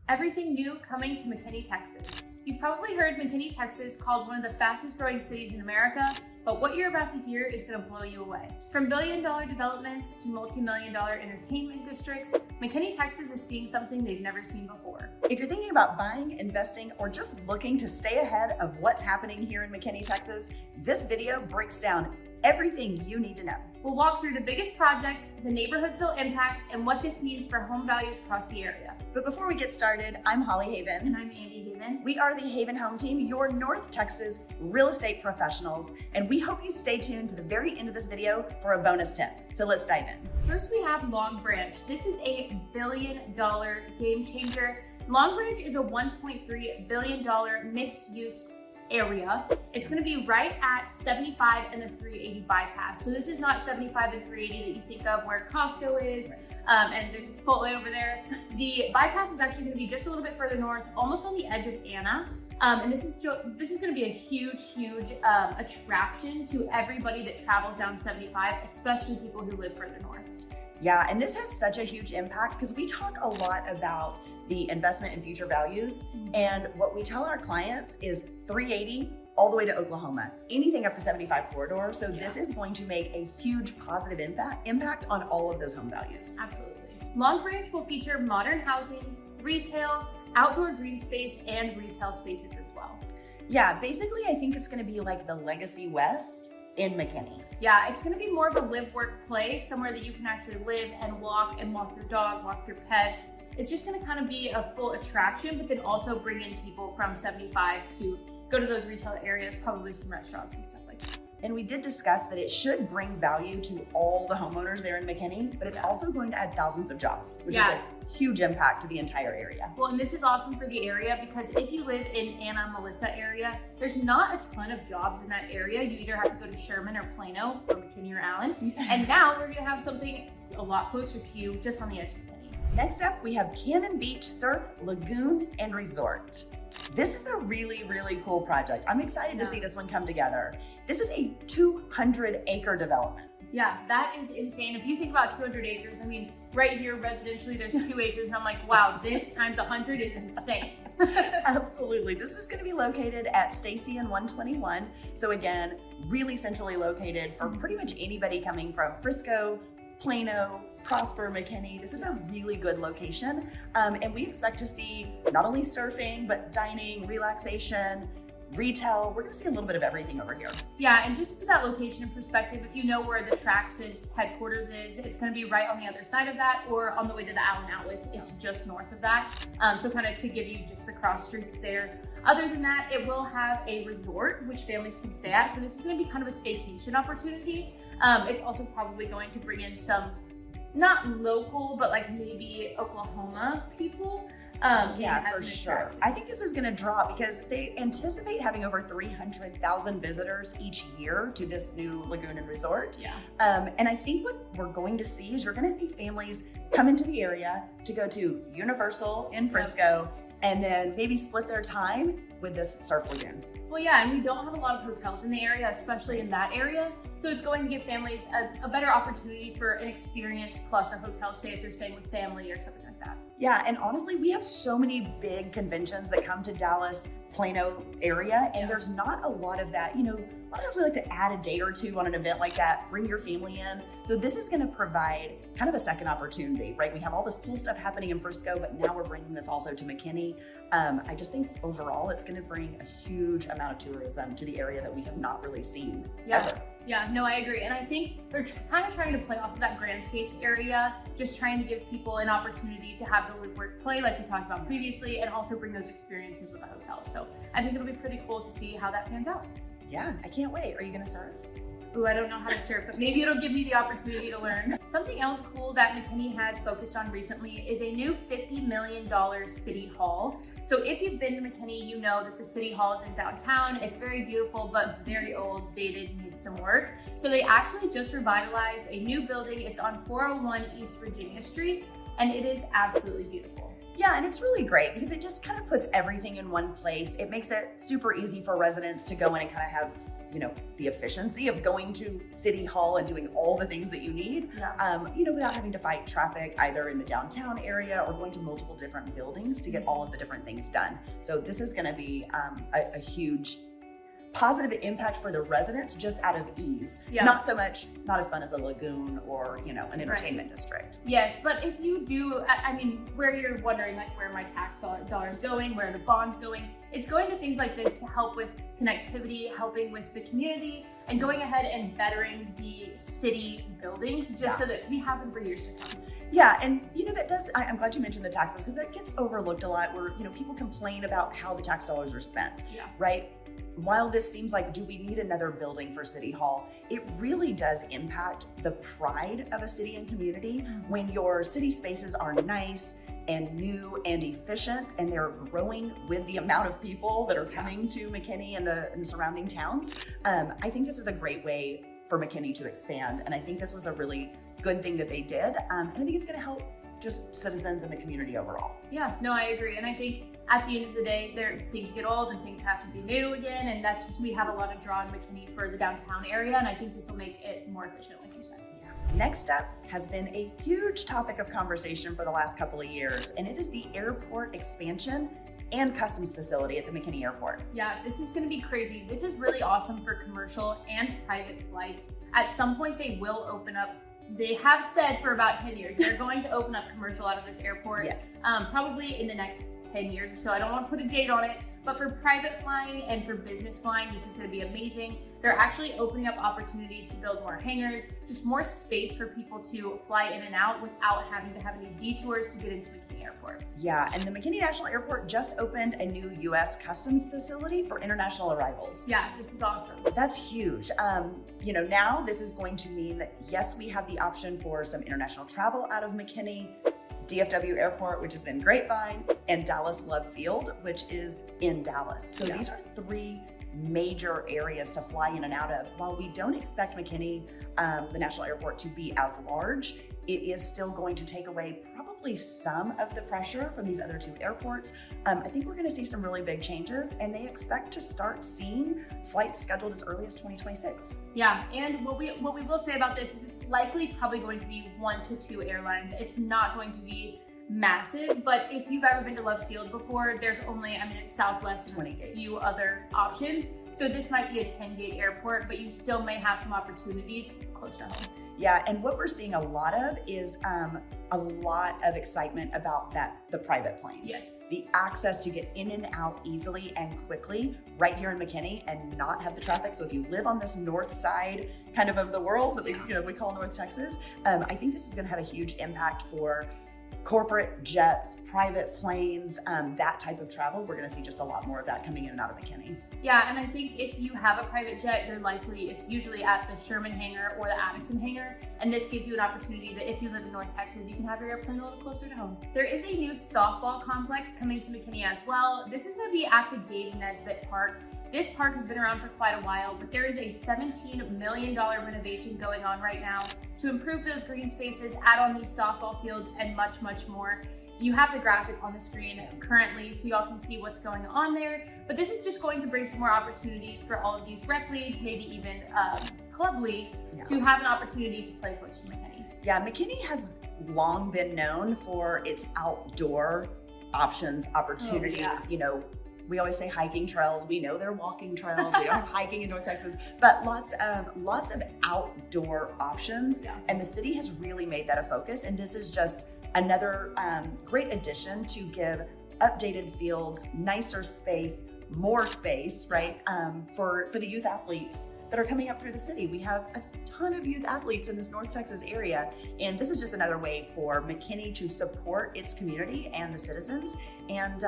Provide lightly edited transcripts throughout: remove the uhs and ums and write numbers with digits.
Everything new coming to McKinney, Texas. You've probably heard McKinney, Texas called one of the fastest growing cities in America, but what you're about to hear is going to blow you away. From billion-dollar developments to multi-million-dollar entertainment districts, McKinney, Texas is seeing something they've never seen before. If you're thinking about buying, investing, or just looking to stay ahead of what's happening here in McKinney, Texas, this video breaks down everything you need to know. We'll walk through the biggest projects, the neighborhoods they'll impact, and what this means for home values across the area. But before we get started, I'm Holly Haven. And I'm Andy Haven. We are the Haven Home Team, your North Texas real estate professionals, and we hope you stay tuned to the very end of this video for a bonus tip. So let's dive in. First, we have Long Branch. This is a billion-dollar game changer. Long Branch is a $1.3 billion mixed-use area. It's going to be right at 75 and the 380 bypass. So this is not 75 and 380 that you think of where Costco is, and there's a Chipotle over there. The bypass is actually going to be just a little bit further north, almost on the edge of Anna. And this is going to be a huge attraction to everybody that travels down 75, especially people who live further north. Yeah, and this has such a huge impact because we talk a lot about the investment in future values. And what we tell our clients is 380 all the way to Oklahoma, anything up to 75 corridor. So this is going to make a huge positive impact on all of those home values. Absolutely. Long Branch will feature modern housing, retail, outdoor green space, and retail spaces as well. Yeah, basically I think it's going to be like the Legacy West in McKinney. Yeah, it's going to be more of a live, work, play, somewhere that you can actually live and walk your dog, walk your pets. It's just going to kind of be a full attraction, but then also bring in people from 75 to go to those retail areas, probably some restaurants and stuff like that. And we did discuss that it should bring value to all the homeowners there in McKinney, but it's also going to add thousands of jobs, which is a huge impact to the entire area. Well, and this is awesome for the area because if you live in Anna, Melissa area, there's not a ton of jobs in that area. You either have to go to Sherman or Plano or McKinney or Allen. And now we're going to have something a lot closer to you just on the edge of McKinney. Next up, we have Cannon Beach Surf, Lagoon, and Resort. This is a really cool project. I'm excited to see this one come together. This is a 200-acre development. Yeah, that is insane. If you think about 200 acres, I mean, right here residentially, there's 2 acres, and I'm like, wow, this times 100 is insane. Absolutely. This is going to be located at Stacy and 121. So again, really centrally located for pretty much anybody coming from Frisco, Plano, Prosper, McKinney. This is a really good location. And we expect to see not only surfing, but dining, relaxation, retail. We're going to see a little bit of everything over here. Yeah, and just to put that location in perspective, if you know where the Traxxas headquarters is, it's going to be right on the other side of that or on the way to the Allen Outlets. It's just north of that. So kind of to give you just the cross streets there. Other than that, it will have a resort which families can stay at. So this is going to be kind of a staycation opportunity. It's also probably going to bring in some, not local, but like maybe Oklahoma people. Yeah, for sure. I think this is going to draw because they anticipate having over 300,000 visitors each year to this new lagoon and resort. Yeah. And I think what we're going to see is you're going to see families come into the area to go to Universal in Frisco and then maybe split their time with this surf lagoon. Well, yeah, and we don't have a lot of hotels in the area, especially in that area. So it's going to give families a better opportunity for an experience plus a hotel stay if they're staying with family or something like that. Yeah, and honestly, we have so many big conventions that come to Dallas, Plano area, and there's not a lot of that. You know, a lot of times we like to add a day or two on an event like that, bring your family in. So this is going to provide kind of a second opportunity, right? We have all this cool stuff happening in Frisco, but now we're bringing this also to McKinney. I just think overall, it's going to bring a huge amount of tourism to the area that we have not really seen ever. Yeah, no, I agree. And I think they're kind of trying to play off of that Grandscapes area, just trying to give people an opportunity to have the live, work, play like we talked about previously, and also bring those experiences with the hotels. So I think it'll be pretty cool to see how that pans out. Yeah, I can't wait. Are you going to surf? Ooh, I don't know how to surf, but maybe it'll give me the opportunity to learn. Something else cool that McKinney has focused on recently is a new $50 million city hall. So if you've been to McKinney, you know that the city hall is in downtown. It's very beautiful, but very old, dated, needs some work. So they actually just revitalized a new building. It's on 401 East Virginia Street, and it is absolutely beautiful. Yeah, and it's really great because it just kind of puts everything in one place. It makes it super easy for residents to go in and kind of have the efficiency of going to City Hall and doing all the things that you need, without having to fight traffic either in the downtown area or going to multiple different buildings to get all of the different things done. So this is going to be a huge positive impact for the residents just out of ease. Not as fun as a Lagoon or, an entertainment district. Yes, but if you do, where you're wondering like where my tax dollars going, where the bond's going, it's going to things like this to help with connectivity, helping with the community, and going ahead and bettering the city buildings just so that we have them for years to come. Yeah, and I'm glad you mentioned the taxes because that gets overlooked a lot where, people complain about how the tax dollars are spent, right? While this seems like, do we need another building for City Hall? It really does impact the pride of a city and community when your city spaces are nice and new and efficient and they're growing with the amount of people that are coming to McKinney and the surrounding towns. I think this is a great way for McKinney to expand. And I think this was a really good thing that they did. And I think it's going to help just citizens and the community overall. Yeah, no, I agree. And I think at the end of the day, things get old and things have to be new again. And that's just, we have a lot of draw in McKinney for the downtown area. And I think this will make it more efficient, like you said. Next up has been a huge topic of conversation for the last couple of years, and it is the airport expansion and customs facility at the McKinney Airport. Yeah, this is going to be crazy. This is really awesome for commercial and private flights. At some point, they will open up. They have said for about 10 years, they're going to open up commercial out of this airport. Yes. Probably in the next 10 years or so. I don't want to put a date on it, but for private flying and for business flying, this is going to be amazing. They're actually opening up opportunities to build more hangars, just more space for people to fly in and out without having to have any detours to get into McKinney Airport. Yeah, and the McKinney National Airport just opened a new U.S. customs facility for international arrivals. Yeah, this is awesome. That's huge. Now this is going to mean that, yes, we have the option for some international travel out of McKinney, DFW Airport, which is in Grapevine, and Dallas Love Field, which is in Dallas. So these are three major areas to fly in and out of. While we don't expect McKinney, the national airport, to be as large, it is still going to take away probably some of the pressure from these other two airports. I think we're going to see some really big changes, and they expect to start seeing flights scheduled as early as 2026. Yeah, and what we will say about this is it's likely probably going to be 1 to 2 airlines. It's not going to be massive, but if you've ever been to Love Field before, there's only, it's Southwest and a few other options. So this might be a 10-gate airport, but you still may have some opportunities close to home. Yeah, and what we're seeing a lot of is a lot of excitement about the private planes. Yes. The access to get in and out easily and quickly right here in McKinney and not have the traffic. So if you live on this north side kind of the world that we call North Texas, I think this is going to have a huge impact for corporate jets, private planes, that type of travel. We're going to see just a lot more of that coming in and out of McKinney. Yeah, and I think if you have a private jet, it's usually at the Sherman hangar or the Addison hangar, and this gives you an opportunity that if you live in North Texas, you can have your airplane a little closer to home. There is a new softball complex coming to McKinney as well. This is going to be at the Dave Nesbitt Park. This park has been around for quite a while, but there is a $17 million renovation going on right now to improve those green spaces, add on these softball fields, and much, much more. You have the graphic on the screen currently, so y'all can see what's going on there. But this is just going to bring some more opportunities for all of these rec leagues, maybe even club leagues, to have an opportunity to play close to McKinney. Yeah, McKinney has long been known for its outdoor opportunities. We always say hiking trails. We know they're walking trails. We don't have hiking in North Texas, but lots of outdoor options. Yeah. And the city has really made that a focus. And this is just another great addition to give updated fields, nicer space, more space, right? For the youth athletes that are coming up through the city. We have a ton of youth athletes in this North Texas area. And this is just another way for McKinney to support its community and the citizens and,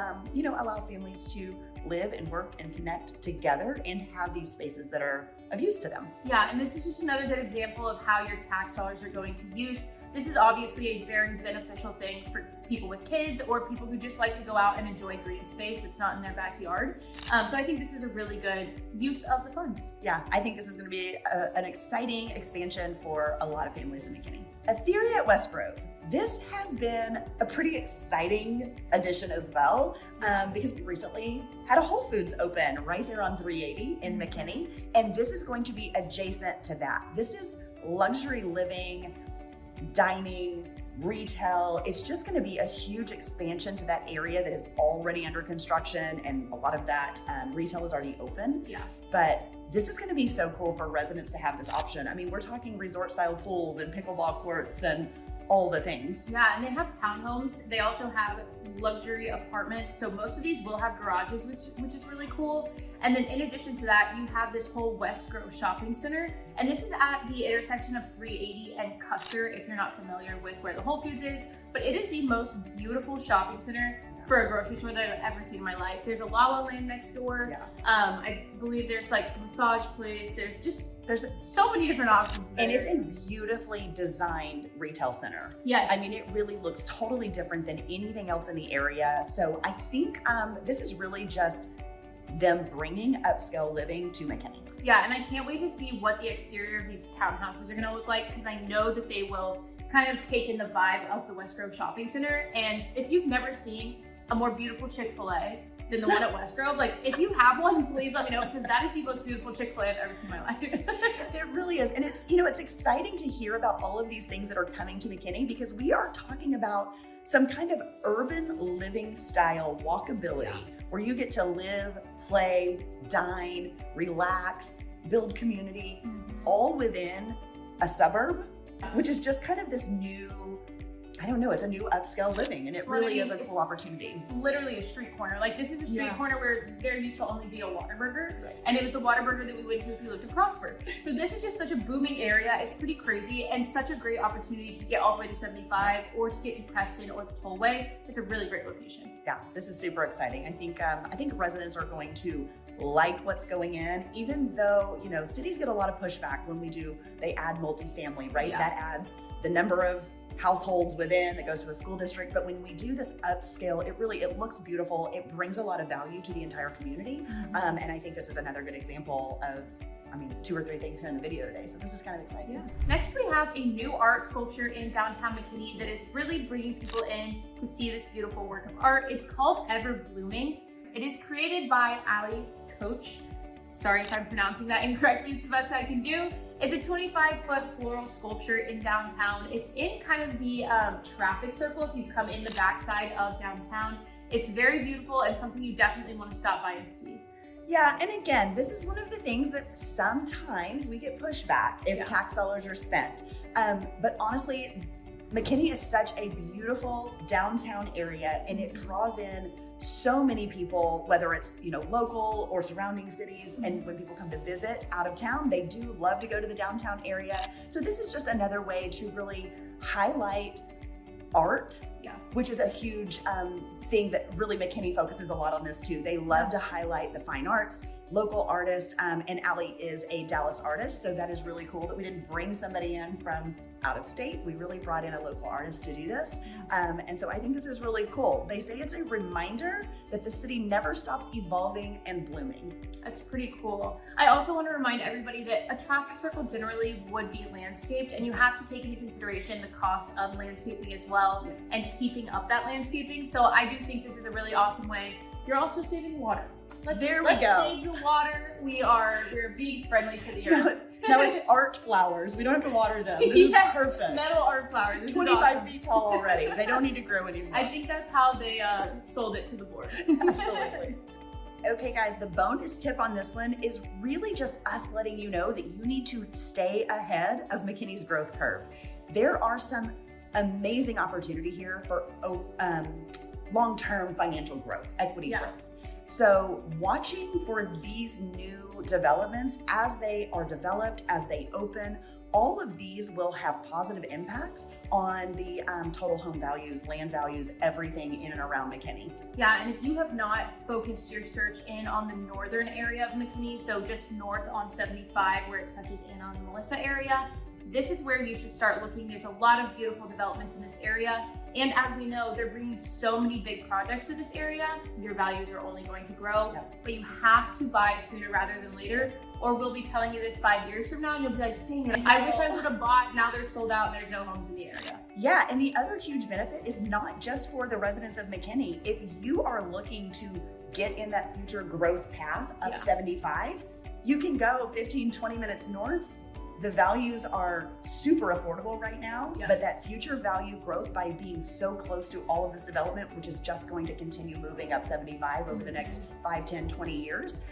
allow families to live and work and connect together and have these spaces that are of use to them. Yeah, and this is just another good example of how your tax dollars are going to use this is obviously a very beneficial thing for people with kids or people who just like to go out and enjoy green space that's not in their backyard. So I think this is a really good use of the funds. Yeah, I think this is going to be an exciting expansion for a lot of families in McKinney. Atheria at West Grove. This has been a pretty exciting addition as well, because we recently had a Whole Foods open right there on 380 in McKinney, and this is going to be adjacent to that. This is luxury living, dining, retail. It's just going to be a huge expansion to that area that is already under construction, and a lot of that retail is already open. Yeah. But this is going to be so cool for residents to have this option. I mean, we're talking resort style pools and pickleball courts and all the things. Yeah, and they have townhomes. They also have luxury apartments. So most of these will have garages, which is really cool. And then in addition to that, you have this whole West Grove shopping center. And this is at the intersection of 380 and Custer, if you're not familiar with where the Whole Foods is. But it is the most beautiful shopping center for a grocery store that I've ever seen in my life. There's a La Land next door. Yeah. I believe there's like a massage place. There's so many different options there. And it's a beautifully designed retail center. Yes. I mean, it really looks totally different than anything else in the area. So I think this is really just them bringing upscale living to McKinney. Yeah, and I can't wait to see what the exterior of these townhouses are gonna look like, because I know that they will kind of take in the vibe of the West Grove Shopping Center. And if you've never seen a more beautiful Chick-fil-A than the one at West Grove, like if you have one, please let me know, because that is the most beautiful Chick-fil-A I've ever seen in my life. It really is. And it's, it's exciting to hear about all of these things that are coming to McKinney, because we are talking about some kind of urban living style walkability, where you get to live, play, dine, relax, build community, all within a suburb, which is just kind of this new, I don't know, it's a new upscale living, and it really is a cool opportunity. Literally a street corner. Like this is a street corner where there used to only be a Whataburger, Right. and it was the Whataburger that we went to if we lived in Prosper. So this is just such a booming area. It's pretty crazy and such a great opportunity to get all the way to 75 or to get to Preston or the Tollway. It's a really great location. Yeah, this is super exciting. I think residents are going to like what's going in, even though, cities get a lot of pushback when they add multifamily, right? Yeah. That adds the number of households within that goes to a school district. But when we do this upscale, it looks beautiful. It brings a lot of value to the entire community. And I think this is another good example of, 2 or 3 things here in the video today. So this is kind of exciting. Yeah. Next, we have a new art sculpture in downtown McKinney that is really bringing people in to see this beautiful work of art. It's called Ever Blooming. It is created by Ali Coach. Sorry if I'm pronouncing that incorrectly, it's the best I can do. It's a 25-foot floral sculpture in downtown. It's in kind of the traffic circle if you've come in the backside of downtown. It's very beautiful and something you definitely want to stop by and see. Yeah, and again, this is one of the things that sometimes we get pushback if tax dollars are spent. But honestly, McKinney is such a beautiful downtown area, and it draws in so many people, whether it's local or surrounding cities. And when people come to visit out of town, they do love to go to the downtown area. So this is just another way to really highlight art, which is a huge thing that really McKinney focuses a lot on this too. They love to highlight the fine arts, local artists, and Ali is a Dallas artist, so that is really cool that we didn't bring somebody in from out of state. We really brought in a local artist to do this, and so I think this is really cool. They say it's a reminder that the city never stops evolving and blooming. That's pretty cool. I also want to remind everybody that a traffic circle generally would be landscaped, and you have to take into consideration the cost of landscaping as well and keeping up that landscaping. So I do think this is a really awesome way. You're also saving water. Let's save the water. We're being friendly to the earth. No, it's art flowers. We don't have to water them. This is perfect. Metal art flowers. This 25 is awesome. feet tall already. They don't need to grow anymore. I think that's how they sold it to the board. Absolutely. Okay, guys, the bonus tip on this one is really just us letting you know that you need to stay ahead of McKinney's growth curve. There are some amazing opportunity here for long-term financial growth, equity growth. So watching for these new developments as they are developed, as they open, all of these will have positive impacts on the total home values, land values, everything in and around McKinney. Yeah, and if you have not focused your search in on the northern area of McKinney, so just north on 75 where it touches in on the Melissa area, this is where you should start looking. There's a lot of beautiful developments in this area. And as we know, they're bringing so many big projects to this area. Your values are only going to grow, but you have to buy sooner rather than later, or we'll be telling you this 5 years from now and you'll be like, dang it, I wish I would have bought. Now they're sold out and there's no homes in the area. Yeah, and the other huge benefit is not just for the residents of McKinney. If you are looking to get in that future growth path up 75, you can go 15, 20 minutes north. The values are super affordable right now, but that future value growth by being so close to all of this development, which is just going to continue moving up 75 over the next 5, 10, 20 years,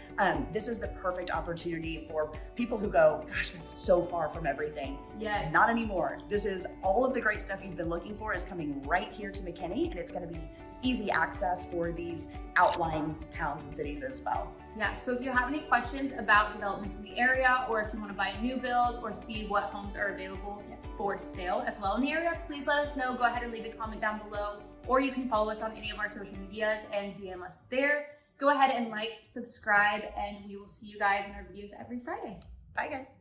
this is the perfect opportunity for people who go, gosh, that's so far from everything. Yes. Not anymore. This is all of the great stuff you've been looking for is coming right here to McKinney, and it's going to be easy access for these outlying towns and cities as well. Yeah, so if you have any questions about developments in the area, or if you want to buy a new build or see what homes are available for sale as well in the area, please let us know. Go ahead and leave a comment down below, or you can follow us on any of our social medias and DM us there. Go ahead and like, subscribe, and we will see you guys in our videos every Friday. Bye, guys.